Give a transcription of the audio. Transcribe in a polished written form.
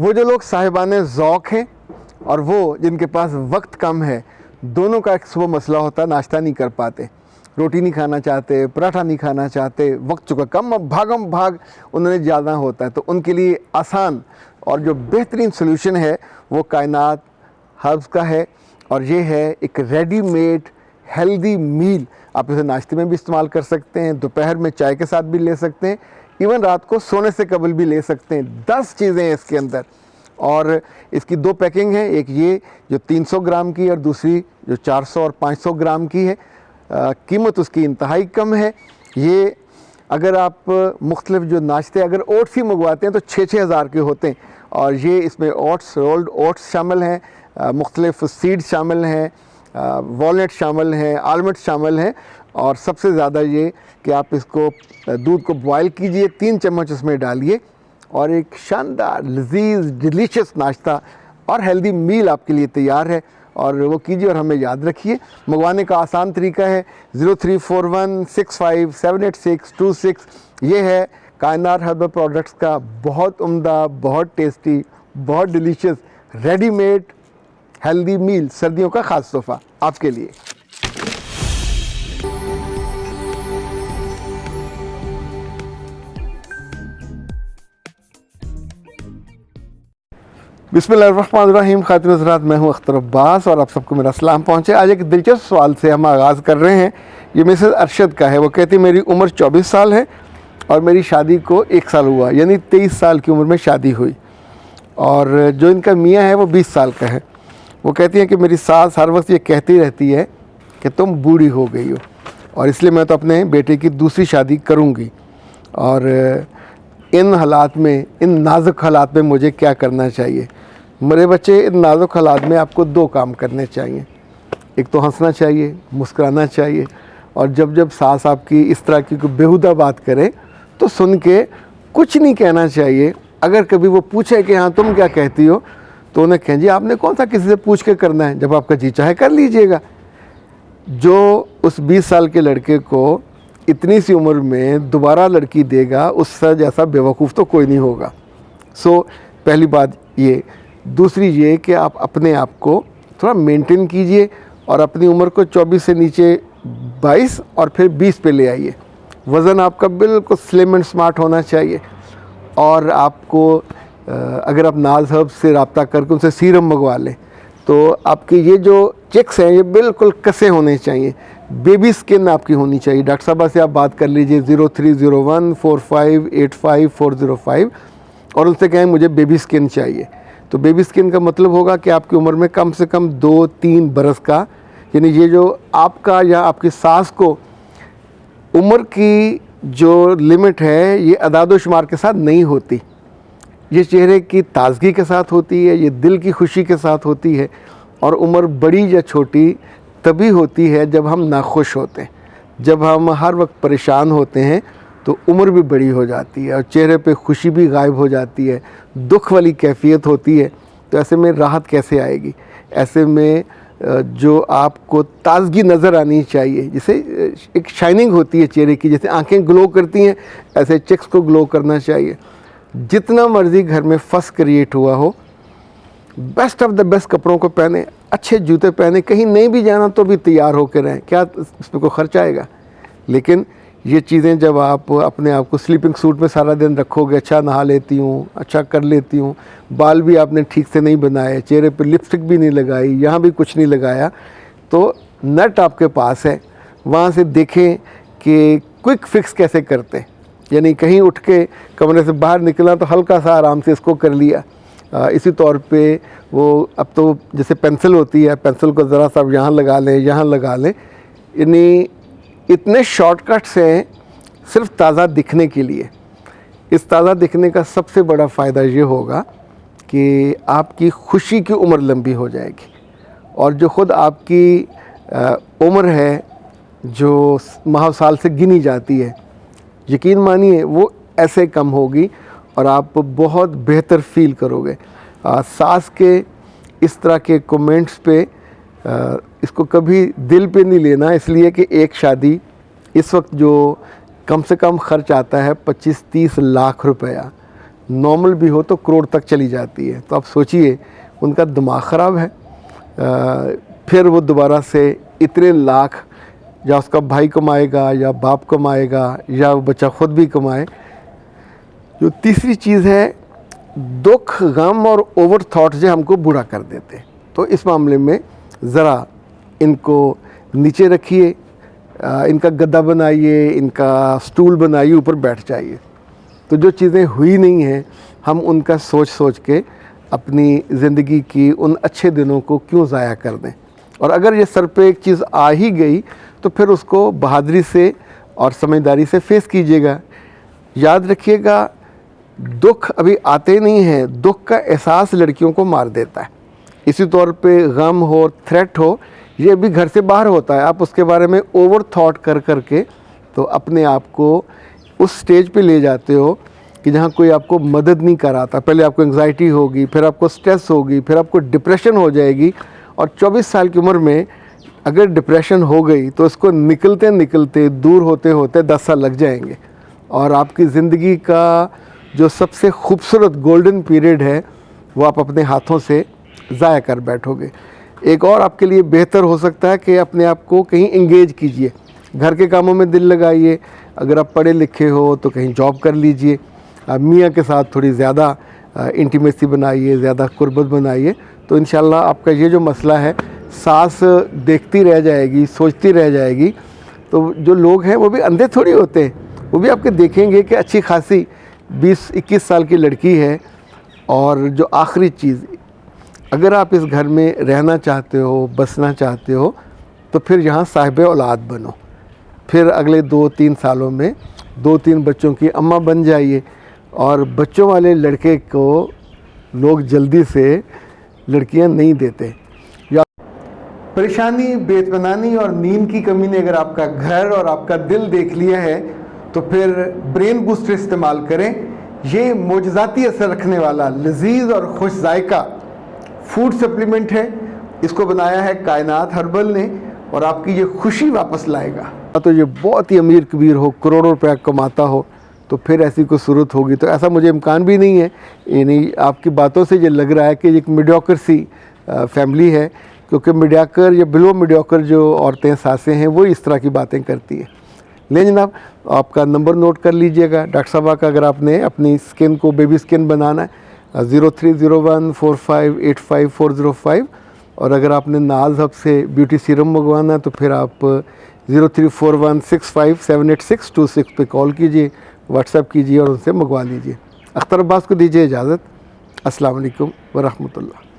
वो जो लोग साहिबाने ज़ौक़ हैं और वो जिनके पास वक्त कम है, दोनों का एक सुबह मसला होता है, नाश्ता नहीं कर पाते, रोटी नहीं खाना चाहते, पराठा नहीं खाना चाहते, वक्त चुका कम, अब भागम भाग उन्होंने ज़्यादा होता है। तो उनके लिए आसान और जो बेहतरीन सोल्यूशन है वो कायनात हर्ब्स का है, और ये है एक रेडीमेड हेल्दी मील। आप इसे नाश्ते में भी इस्तेमाल कर सकते हैं, दोपहर में चाय के साथ भी ले सकते हैं, इवन रात को सोने से कबल भी ले सकते हैं। 10 चीज़ें हैं इसके अंदर, और इसकी 2 पैकिंग है, एक ये जो 300 ग्राम की और दूसरी जो 400 और 500 ग्राम की है। कीमत उसकी इंतहाई कम है। ये अगर आप मुख्तलिफ जो नाश्ते अगर ओट्स ही मंगवाते हैं तो 6-6 हज़ार के होते हैं, और ये इसमें ओट्स, रोल्ड ओट्स शामिल हैं, मुख्तलिफ सीड्स शामिल हैं, वॉलनट शामिल हैं, आलमंड्स शामिल हैं, और सबसे ज़्यादा ये कि आप इसको दूध को बॉयल कीजिए, 3 चम्मच उसमें डालिए, और एक शानदार लजीज डिलीशियस नाश्ता और हेल्दी मील आपके लिए तैयार है। और वो कीजिए और हमें याद रखिए। मंगवाने का आसान तरीका है 0341657826। ये है कायनात हर्बल प्रोडक्ट्स का बहुत उम्दा, बहुत टेस्टी, बहुत डिलीशियस रेडीमेड हेल्दी मील, सर्दियों का ख़ास तोहफ़ा आपके लिए। बिस्मिल्लाहिर्रहमानिर्रहीम। खातिन हज़रात, मैं हूँ अख्तर अब्बास और आप सबको मेरा सलाम पहुँचे। आज एक दिलचस्प सवाल से हम आगाज़ कर रहे हैं। ये मिसेस अरशद का है। वो कहती है मेरी उम्र 24 साल है और मेरी शादी को 1 साल हुआ, यानी 23 साल की उम्र में शादी हुई, और जो इनका मियाँ है वो 20 साल का है। वो कहती हैं कि मेरी सास हर वक्त ये कहती रहती है कि तुम बूढ़ी हो गई हो, और इसलिए मैं तो अपने बेटे की दूसरी शादी करूँगी, और इन हालात में, इन नाजुक हालात में मुझे क्या करना चाहिए। मेरे बच्चे, इन नाजुक हालात में आपको 2 काम करने चाहिए। एक तो हंसना चाहिए, मुस्कुराना चाहिए, और जब जब सास आपकी इस तरह की कोई बेहुदा बात करे तो सुन के कुछ नहीं कहना चाहिए। अगर कभी वो पूछे कि हाँ तुम क्या कहती हो, तो उन्हें कहें जी आपने कौन सा किसी से पूछ के करना है, जब आपका जी चाहे कर लीजिएगा। जो उस 20 साल के लड़के को इतनी सी उम्र में दोबारा लड़की देगा, उससे जैसा बेवकूफ़ तो कोई नहीं होगा। सो पहली बात ये। दूसरी ये कि आप अपने आप को थोड़ा मेंटेन कीजिए और अपनी उम्र को 24 से नीचे 22 और फिर 20 पे ले आइए। वज़न आपका बिल्कुल स्लिम एंड स्मार्ट होना चाहिए, और आपको अगर आप नाज हर्ब्स से रब्ता करके उनसे सीरम मंगवा लें तो आपके ये जो चेक्स हैं ये बिल्कुल कसे होने चाहिए। बेबी स्किन आपकी होनी चाहिए। डॉक्टर साहबा से आप बात कर लीजिए 03014585 और उनसे कहें मुझे बेबी स्किन चाहिए। तो बेबी स्किन का मतलब होगा कि आपकी उम्र में कम से कम 2-3 बरस का, यानी ये जो आपका या आपकी सास को उम्र की जो लिमिट है ये अदाद शुमार के साथ नहीं होती। ये चेहरे की ताजगी के साथ होती है, ये दिल की खुशी के साथ होती है, और उम्र बड़ी या छोटी तभी होती है जब हम नाखुश होते हैं। जब हम हर वक्त परेशान होते हैं तो उम्र भी बड़ी हो जाती है और चेहरे पे खुशी भी गायब हो जाती है, दुख वाली कैफियत होती है। तो ऐसे में राहत कैसे आएगी? ऐसे में जो आपको ताजगी नज़र आनी चाहिए, जैसे एक शाइनिंग होती है चेहरे की, जैसे आंखें ग्लो करती हैं ऐसे चेक्स को ग्लो करना चाहिए। जितना मर्ज़ी घर में फस क्रिएट हुआ हो, बेस्ट ऑफ द बेस्ट कपड़ों को पहने, अच्छे जूते पहने, कहीं नहीं भी जाना तो भी तैयार होकर रहें। क्या इसमें कोई खर्च आएगा? लेकिन ये चीज़ें जब आप अपने आप को स्लीपिंग सूट में सारा दिन रखोगे, अच्छा नहा लेती हूँ, अच्छा कर लेती हूँ, बाल भी आपने ठीक से नहीं बनाए, चेहरे पे लिपस्टिक भी नहीं लगाई, यहाँ भी कुछ नहीं लगाया, तो नट आपके पास है, वहाँ से देखें कि क्विक फिक्स कैसे करते हैं। यानी कहीं उठ के कमरे से बाहर निकला तो हल्का सा आराम से इसको कर लिया। इसी तौर पे वो अब तो जैसे पेंसिल होती है, पेंसिल को ज़रा सा यहाँ लगा लें, यहाँ लगा लें। यानी इतने शॉर्टकट्स हैं सिर्फ ताज़ा दिखने के लिए। इस ताज़ा दिखने का सबसे बड़ा फ़ायदा ये होगा कि आपकी खुशी की उम्र लंबी हो जाएगी, और जो ख़ुद आपकी उम्र है जो माह साल से गिनी जाती है, यकीन मानिए वो ऐसे कम होगी और आप बहुत बेहतर फील करोगे। सास के इस तरह के कमेंट्स पे इसको कभी दिल पे नहीं लेना, इसलिए कि एक शादी इस वक्त जो कम से कम ख़र्च आता है 25-30 लाख रुपया, नॉर्मल भी हो तो करोड़ तक चली जाती है। तो आप सोचिए उनका दिमाग ख़राब है, फिर वो दोबारा से इतने लाख या उसका भाई कमाएगा या बाप कमाएगा या वो बच्चा ख़ुद भी कमाए। जो तीसरी चीज़ है, दुख, गम और ओवर थॉट जो हमको बुरा कर देते हैं। तो इस मामले में ज़रा इनको नीचे रखिए, इनका गद्दा बनाइए, इनका स्टूल बनाइए, ऊपर बैठ जाइए। तो जो चीज़ें हुई नहीं हैं हम उनका सोच सोच के अपनी ज़िंदगी की उन अच्छे दिनों को क्यों ज़ाया कर दें। और अगर ये सर पे एक चीज़ आ ही गई तो फिर उसको बहादुरी से और समझदारी से फेस कीजिएगा। याद रखिएगा, दुख अभी आते नहीं हैं, दुख का एहसास लड़कियों को मार देता है। इसी तौर पे गम हो, थ्रेट हो, ये अभी घर से बाहर होता है। आप उसके बारे में ओवर थॉट कर कर के तो अपने आप को उस स्टेज पे ले जाते हो कि जहाँ कोई आपको मदद नहीं कराता। पहले आपको एंग्जाइटी होगी, फिर आपको स्ट्रेस होगी, फिर आपको डिप्रेशन हो जाएगी। और 24 साल की उम्र में अगर डिप्रेशन हो गई तो इसको निकलते निकलते, दूर होते होते 10 साल लग जाएंगे। और आपकी ज़िंदगी का जो सबसे खूबसूरत गोल्डन पीरियड है वो आप अपने हाथों से ज़ाया कर बैठोगे। एक और आपके लिए बेहतर हो सकता है कि अपने आप को कहीं इंगेज कीजिए, घर के कामों में दिल लगाइए। अगर आप पढ़े लिखे हो तो कहीं जॉब कर लीजिए, मियाँ के साथ थोड़ी ज़्यादा इंटीमेसी बनाइए, ज़्यादा कुर्बत बनाइए। तो इंशाल्लाह आपका ये जो मसला है, सास देखती रह जाएगी, सोचती रह जाएगी। तो जो लोग हैं वो भी अंधे थोड़ी होते हैं, वो भी आपके देखेंगे कि अच्छी खासी 20-21 साल की लड़की है। और जो आखिरी चीज़, अगर आप इस घर में रहना चाहते हो, बसना चाहते हो, तो फिर यहाँ साहिब औलाद बनो। फिर अगले 2-3 सालों में 2-3 बच्चों की अम्मा बन जाइए। और बच्चों वाले लड़के को लोग जल्दी से लड़कियां नहीं देते। या परेशानी, बेतमानी और नींद की कमी ने अगर आपका घर और आपका दिल देख लिया है तो फिर ब्रेन बूस्टर इस्तेमाल करें। ये मोजज़ाती असर रखने वाला लजीज और खुश जायका फूड सप्लीमेंट है। इसको बनाया है कायनात हर्बल ने और आपकी ये खुशी वापस लाएगा। तो ये बहुत ही अमीर कबीर हो, करोड़ों रुपया कमाता हो, तो फिर ऐसी कोई सूरत होगी। तो ऐसा मुझे इम्कान भी नहीं है। यानी आपकी बातों से ये लग रहा है कि एक मीडियोकर सी फैमिली है, क्योंकि मीडियोकर या बिलो मीडियोकर जो औरतें, सासें हैं, वो इस तरह की बातें करती हैं। ले जनाब, आपका नंबर नोट कर लीजिएगा डॉक्टर साहबा का, अगर आपने अपनी स्किन को बेबी स्किन बनाना है 030145854505। और अगर आपने नाज हब से ब्यूटी सीरम मंगवाना है तो फिर आप 0341657862 पे कॉल कीजिए, व्हाट्सएप कीजिए और उनसे मंगवा लीजिए। अख्तर अब्बास को दीजिए इजाज़त। अस्सलाम वालेकुम व रहमतुल्लाह।